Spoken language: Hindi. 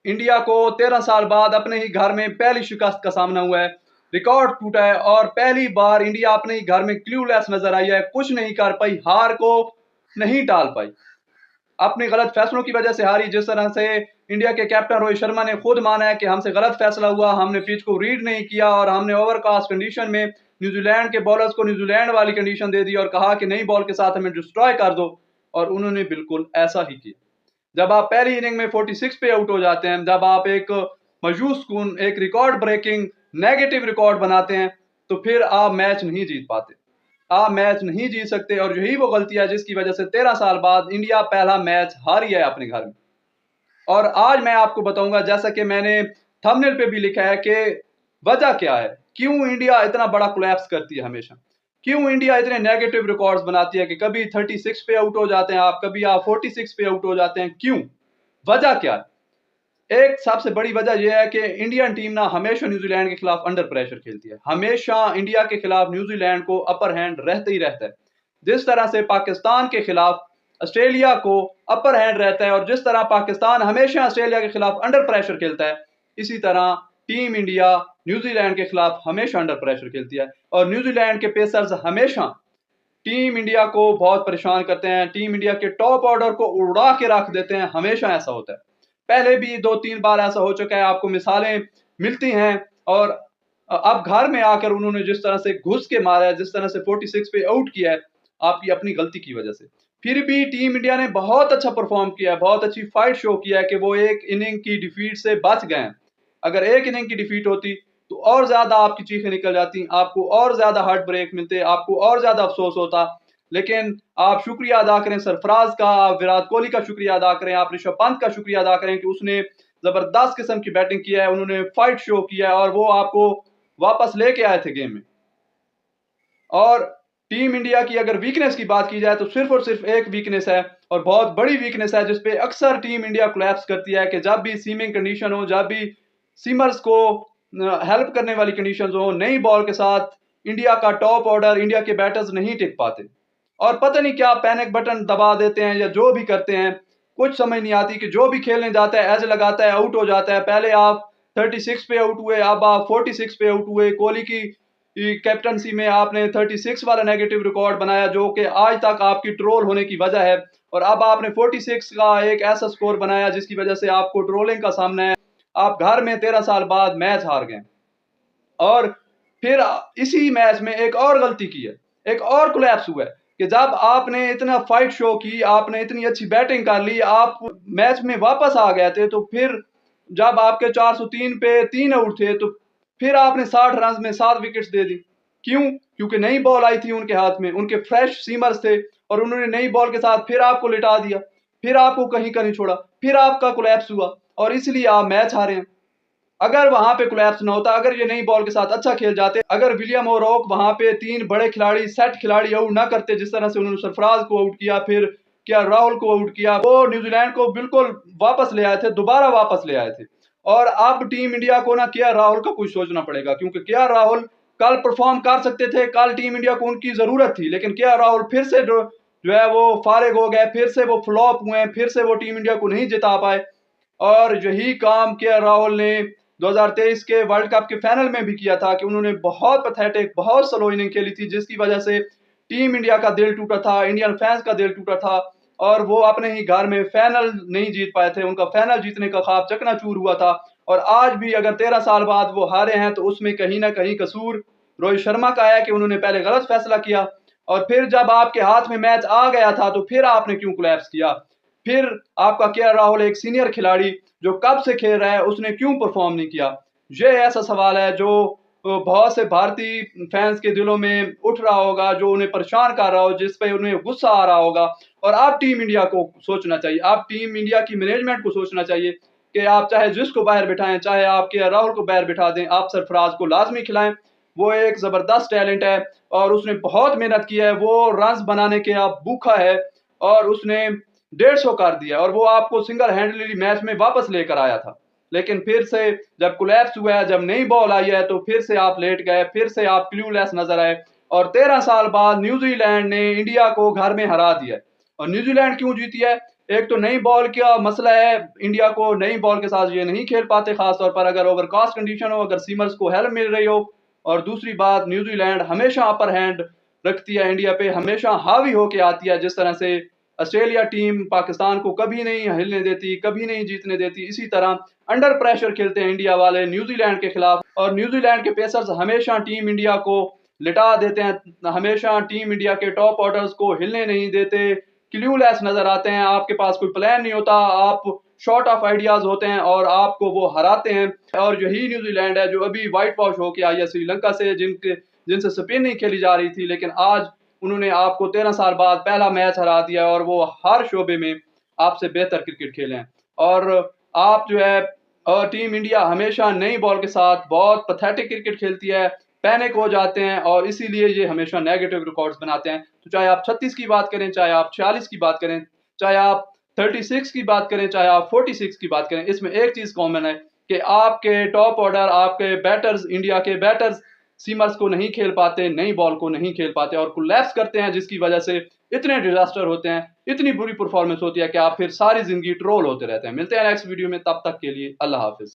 इंडिया को 13 साल बाद अपने ही घर में पहली शिकस्त का सामना हुआ है, रिकॉर्ड टूटा है और पहली बार इंडिया अपने ही घर में क्लूलेस नजर आई है, कुछ नहीं कर पाई, हार को नहीं टाल पाई, अपने गलत फैसलों की वजह से हारी। जिस तरह से इंडिया के कैप्टन रोहित शर्मा ने खुद माना है कि हमसे गलत फैसला हुआ, हमने पिच को रीड नहीं किया और हमने ओवरकास्ट कंडीशन में न्यूजीलैंड के बॉलर्स को न्यूजीलैंड वाली कंडीशन दे दी और कहा कि नई बॉल के साथ हमें डिस्ट्रॉय कर दो, और उन्होंने बिल्कुल ऐसा ही किया। जब आप पहली इनिंग में 46 पे आउट हो जाते हैं, जब आप एक मजूस कुन, एक रिकॉर्ड ब्रेकिंग नेगेटिव रिकॉर्ड बनाते हैं, तो फिर आप मैच नहीं जीत पाते, आप मैच नहीं जीत सकते। और यही वो गलती है जिसकी वजह से 13 साल बाद इंडिया पहला मैच हारी है अपने घर में। और आज मैं आपको बताऊंगा, जैसा कि मैंने थंबनेल पे भी लिखा है, कि वजह क्या है, क्यों इंडिया इतना बड़ा कोलैप्स करती है हमेशा, क्यों इंडिया इतने नेगेटिव रिकॉर्ड्स बनाती है कि कभी 36 पे आउट हो जाते हैं आप, कभी आप 46 पे आउट हो जाते हैं, क्यों, वजह क्या है? एक सबसे बड़ी वजह यह है कि इंडियन टीम ना हमेशा न्यूजीलैंड के खिलाफ अंडर प्रेशर खेलती है, हमेशा इंडिया के खिलाफ न्यूजीलैंड को अपर हैंड रहते ही रहता है। जिस तरह से पाकिस्तान के खिलाफ ऑस्ट्रेलिया को अपर हैंड रहता है और जिस तरह पाकिस्तान हमेशा ऑस्ट्रेलिया के खिलाफ अंडर प्रेशर खेलता है, इसी तरह टीम इंडिया न्यूजीलैंड के खिलाफ हमेशा अंडर प्रेशर खेलती है। और न्यूजीलैंड के पेसर्स हमेशा टीम इंडिया को बहुत परेशान करते हैं, टीम इंडिया के टॉप ऑर्डर को उड़ा के रख देते हैं, हमेशा ऐसा होता है। पहले भी 2-3 बार ऐसा हो चुका है, आपको मिसालें मिलती हैं। और अब घर में आकर उन्होंने जिस तरह से घुस के मारा है, जिस तरह से 46 पे आउट किया है, आपकी अपनी गलती की वजह से। फिर भी टीम इंडिया ने बहुत अच्छा परफॉर्म किया है, बहुत अच्छी फाइट शो किया है कि वो एक इनिंग की डिफीट से बच गए हैं। अगर एक इनिंग की डिफीट होती तो और ज्यादा आपकी चीखें निकल जाती, आपको और ज्यादा हार्ट ब्रेक मिलते, आपको और ज्यादा अफसोस होता। लेकिन आप शुक्रिया अदा करें सरफराज का, आप विराट कोहली का शुक्रिया अदा करें, आप ऋषभ पंत का शुक्रिया अदा करें कि उसने जबरदस्त किस्म की बैटिंग किया है, उन्होंने फाइट शो किया है और वो आपको वापस लेके आए थे गेम में। और टीम इंडिया की अगर वीकनेस की बात की जाए तो सिर्फ और सिर्फ एक वीकनेस है, और बहुत बड़ी वीकनेस है, जिसपे अक्सर टीम इंडिया कोलैप्स करती है, कि जब भी सीमिंग कंडीशन हो, जब भी सीमर्स को हेल्प करने वाली कंडीशंस हो, नई बॉल के साथ इंडिया का टॉप ऑर्डर, इंडिया के बैटर्स नहीं टिक पाते और पता नहीं क्या पैनिक बटन दबा देते हैं या जो भी करते हैं, कुछ समझ नहीं आती कि जो भी खेलने जाता है एज लगाता है, आउट हो जाता है। पहले आप 36 पे आउट हुए, अब आप 46 पे आउट हुए। कोहली की कैप्टनसी में आपने 36 वाला नेगेटिव रिकॉर्ड बनाया, जो कि आज तक आपकी ट्रोल होने की वजह है। और अब आपने 46 का एक ऐसा स्कोर बनाया जिसकी वजह से आपको ट्रोलिंग का सामना है। आप घर में 13 साल बाद मैच हार गए। और फिर इसी मैच में एक और गलती की है, एक और कोलैप्स हुआ है, कि जब आपने इतना फाइट शो की, आपने इतनी अच्छी बैटिंग कर ली, आप मैच में वापस आ गए थे, तो फिर जब आपके 403 पे 3 आउट थे, तो फिर आपने 60 रन में 7 विकेट्स दे दी। क्यों? क्योंकि नई बॉल आई थी उनके हाथ में, उनके फ्रेश सीमर्स थे और उन्होंने नई बॉल के साथ फिर आपको लिटा दिया, फिर आपको कहीं का नहीं छोड़ा, फिर आपका कोलैप्स हुआ और इसलिए आप मैच हारे हैं। अगर वहां पे कोलैप्स ना होता, अगर ये नई बॉल के साथ अच्छा खेल जाते, अगर विलियम और ओक वहां पे 3 बड़े खिलाड़ी, सेट खिलाड़ी आउट ना करते, जिस तरह से उन्होंने सरफराज को आउट किया, फिर क्या राहुल को आउट किया, वो न्यूजीलैंड को बिल्कुल वापस ले आए थे, दोबारा वापस ले आए थे। और अब टीम इंडिया को ना केएल राहुल का कुछ सोचना पड़ेगा, क्योंकि केएल राहुल कल परफॉर्म कर सकते थे, कल टीम इंडिया को उनकी जरूरत थी, लेकिन केएल राहुल फिर से जो है वो फारिग हो गए, फिर से वो फ्लॉप हुए, फिर से वो टीम इंडिया को नहीं जिता पाए। और यही काम केएल राहुल ने 2023 के वर्ल्ड कप के फाइनल में भी किया था, कि उन्होंने बहुत पैथेटिक, बहुत स्लो इनिंग खेली थी, जिसकी वजह से टीम इंडिया का दिल टूटा था, इंडियन फैंस का दिल टूटा था और वो अपने ही घर में फाइनल नहीं जीत पाए थे, उनका फाइनल जीतने का ख्वाब चकनाचूर हुआ था। और आज भी अगर 13 साल बाद वो हारे हैं, तो उसमें कहीं ना कहीं कसूर रोहित शर्मा का है, कि उन्होंने पहले गलत फैसला किया और फिर जब आपके हाथ में मैच आ गया था, तो फिर आपने क्यों कोलैप्स किया? फिर आपका केएल राहुल एक सीनियर खिलाड़ी जो कब से खेल रहा है, उसने क्यों परफॉर्म नहीं किया? ये ऐसा सवाल है जो बहुत से भारतीय फैंस के दिलों में उठ रहा होगा, जो उन्हें परेशान कर रहा हो, जिस पे उन्हें गुस्सा आ रहा होगा। और आप टीम इंडिया को सोचना चाहिए, आप टीम इंडिया की मैनेजमेंट को सोचना चाहिए कि आप चाहे जिसको बाहर बिठाएं, चाहे आप केएल राहुल को बाहर बिठा दें, आप सरफराज को लाजमी खिलाएं। वो एक जबरदस्त टैलेंट है और उसने बहुत मेहनत की है, वो रन्स बनाने के आप भूखा है और उसने 150 कर दिया और वो आपको सिंगल हैंडली मैच में वापस लेकर आया था। लेकिन फिर से जब कोलैप्स हुआ है, जब नई बॉल आई है, तो फिर से आप लेट गए, फिर से आप क्लूलेस नजर आए और 13 साल बाद न्यूजीलैंड ने इंडिया को घर में हरा दिया। और न्यूजीलैंड क्यों जीती है? एक तो नई बॉल का मसला है, इंडिया को नई बॉल के साथ ये नहीं खेल पाते, खास तौर पर अगर ओवरकास्ट कंडीशन हो, अगर सीमर्स को हेल्प मिल रही हो। और दूसरी बात, न्यूजीलैंड हमेशा अपर हैंड रखती है इंडिया पे, हमेशा हावी होके आती है। जिस तरह से ऑस्ट्रेलिया टीम पाकिस्तान को कभी नहीं हिलने देती, कभी नहीं जीतने देती, इसी तरह अंडर प्रेशर खेलते हैं इंडिया वाले न्यूजीलैंड के खिलाफ। और न्यूजीलैंड के पेसर्स हमेशा टीम इंडिया को लिटा देते हैं, हमेशा टीम इंडिया के टॉप ऑर्डर्स को हिलने नहीं देते, क्ल्यूलेस नजर आते हैं। आपके पास कोई प्लान नहीं होता, आप शॉर्ट ऑफ आइडियाज होते हैं और आपको वो हराते हैं। और यही न्यूजीलैंड है जो अभी व्हाइट वॉश होके आई है श्रीलंका से, जिनसे स्पिन नहीं खेली जा रही थी, लेकिन आज उन्होंने आपको 13 साल बाद पहला मैच हरा दिया और वो हर शोबे में आपसे बेहतर क्रिकेट खेले हैं। और आप जो है, और टीम इंडिया हमेशा नई बॉल के साथ बहुत पैथेटिक क्रिकेट खेलती है, पैनिक हो जाते हैं और इसीलिए ये हमेशा नेगेटिव रिकॉर्ड्स बनाते हैं। तो चाहे आप 36 की बात करें, चाहे आप 46 की बात करें, चाहे आप 36 की बात करें, चाहे आप 46 की बात करें, इसमें एक चीज कॉमन है कि आपके टॉप ऑर्डर, आपके बैटर्स, इंडिया के बैटर्स सीमर्स को नहीं खेल पाते, नई बॉल को नहीं खेल पाते और कोलैप्स करते हैं, जिसकी वजह से इतने डिजास्टर होते हैं, इतनी बुरी परफॉर्मेंस होती है कि आप फिर सारी जिंदगी ट्रोल होते रहते हैं। मिलते हैं नेक्स्ट वीडियो में, तब तक के लिए अल्लाह हाफिज।